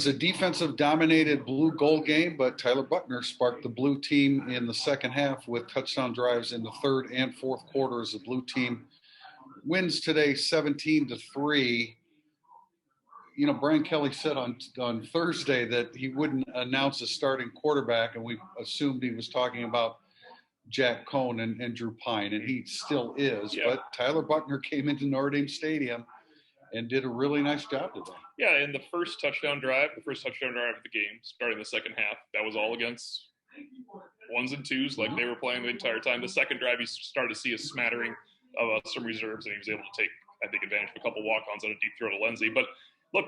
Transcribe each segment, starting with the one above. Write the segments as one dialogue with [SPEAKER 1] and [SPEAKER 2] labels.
[SPEAKER 1] a defensive dominated blue gold game, but Tyler Buckner sparked the blue team in the second half with touchdown drives in the third and fourth quarters. The blue team wins today 17-3. You know, Brian Kelly said on Thursday that he wouldn't announce a starting quarterback, and we assumed he was talking about Jack Cohn and Drew Pine, and he still is.
[SPEAKER 2] Yeah.
[SPEAKER 1] But Tyler Buckner came into Notre Dame Stadium and did a really nice job today.
[SPEAKER 2] Yeah, and the first touchdown drive of the game, starting the second half, that was all against ones and twos like they were playing the entire time. The second drive, you started to see a smattering of some reserves, and he was able to take, I think, advantage of a couple walk-ons on a deep throw to Lindsey. But look,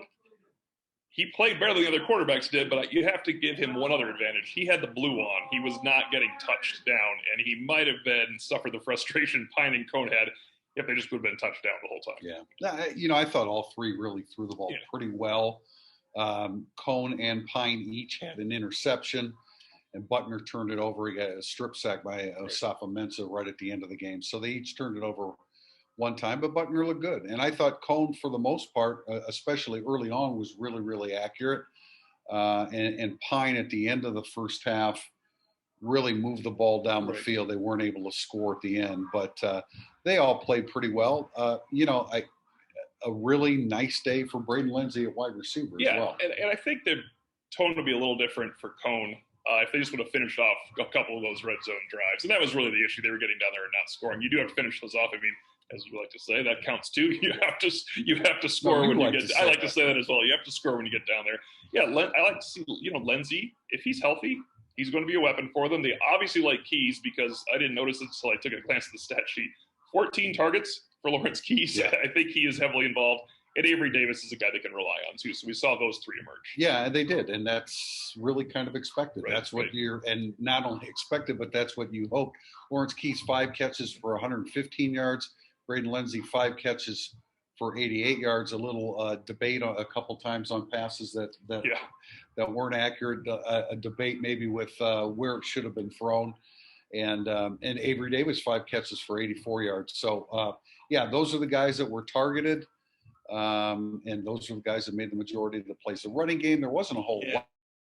[SPEAKER 2] he played better than the other quarterbacks did, but you have to give him one other advantage. He had the blue on. He was not getting touched down, and he might have suffered the frustration Pine and Cohn had if they just would have been touched down the whole time.
[SPEAKER 1] Yeah. You know, I thought all three really threw the ball pretty well. Cohn and Pine each had an interception, and Buckner turned it over. He got a strip sack by Osafa Mensah right at the end of the game. So they each turned it over one time, but Buckner looked good. And I thought Cohn, for the most part, especially early on, was really, really accurate. And Pine at the end of the first half really moved the ball down the field. They weren't able to score at the end, but they all played pretty well. You know, a really nice day for Braden Lindsey at wide receiver as well.
[SPEAKER 2] And I think the tone will be a little different for Cohn if they just would have finished off a couple of those red zone drives. And that was really the issue. They were getting down there and not scoring. You do have to finish those off. I mean, as you like to say, that counts too. You have to score when you get. I like to say that as well. You have to score when you get down there. Yeah, I like to see Lindsey, if he's healthy, he's going to be a weapon for them. They obviously like Keys because I didn't notice it until I took a glance at the stat sheet. 14 targets for Lawrence Keys. Yeah. I think he is heavily involved. And Avery Davis is a guy they can rely on too. So we saw those three emerge.
[SPEAKER 1] Yeah, they did, and that's really kind of expected. That's what and not only expected, but that's what you hope. Lawrence Keys 5 catches for 115 yards. Braden Lindsey 5 catches for 88 yards. A little debate a couple times on passes that weren't accurate. A debate maybe with where it should have been thrown. And Avery Davis 5 catches for 84 yards. So those are the guys that were targeted, and those are the guys that made the majority of the plays. The running game, there wasn't a whole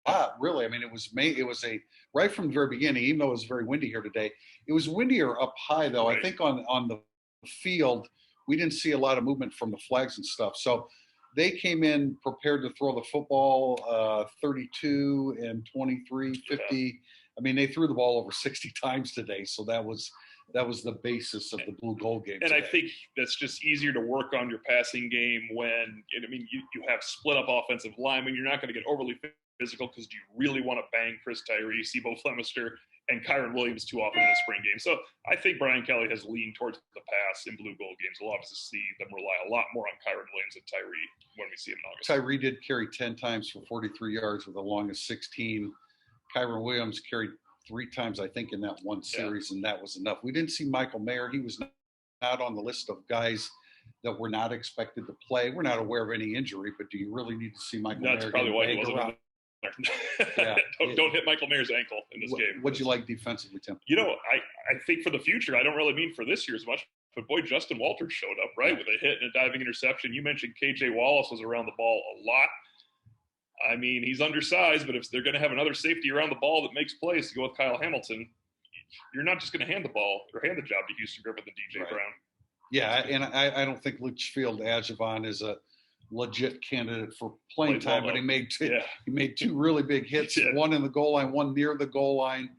[SPEAKER 1] lot really. I mean, it was a right from the very beginning. Even though it was very windy here today, it was windier up high though. I think on the field we didn't see a lot of movement from the flags and stuff. So they came in prepared to throw the football 32 and 23, 50. Yeah. I mean, they threw the ball over 60 times today. So that was the basis of the blue gold game.
[SPEAKER 2] And
[SPEAKER 1] today.
[SPEAKER 2] I think that's just easier to work on your passing game when, you have split up offensive linemen. You're not going to get overly physical because do you really want to bang Chris Tyree, Sebo Flemister, and Kyron Williams too often in the spring game? So I think Brian Kelly has leaned towards the pass in blue gold games. We'll obviously see them rely a lot more on Kyron Williams and Tyree when we see him in August.
[SPEAKER 1] Tyree did carry 10 times for 43 yards with a long as 16. Kyron Williams carried 3 times, I think, in that one series, and that was enough. We didn't see Michael Mayer. He was not on the list of guys that were not expected to play. We're not aware of any injury, but do you really need to see Michael Mayer?
[SPEAKER 2] That's probably why he wasn't around. Don't hit Michael Mayer's ankle in this game.
[SPEAKER 1] What'd you like defensively, Tim?
[SPEAKER 2] I think for the future, I don't really mean for this year as much, but boy, Justin Walters showed up, right, with a hit and a diving interception. You mentioned KJ Wallace was around the ball a lot. I mean, he's undersized, but if they're going to have another safety around the ball that makes plays to go with Kyle Hamilton, you're not just going to hand the ball or hand the job to Houston Griffith and DJ Brown.
[SPEAKER 1] Yeah, and I don't think Litchfield Adjavon is a legit candidate for playing time, but he made 2 really big hits, one in the goal line, one near the goal line,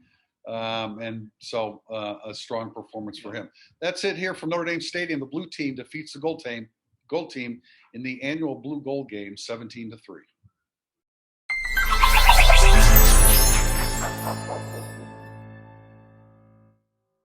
[SPEAKER 1] and so a strong performance for him. That's it here from Notre Dame Stadium. The blue team defeats the gold team in the annual blue gold game 17-3.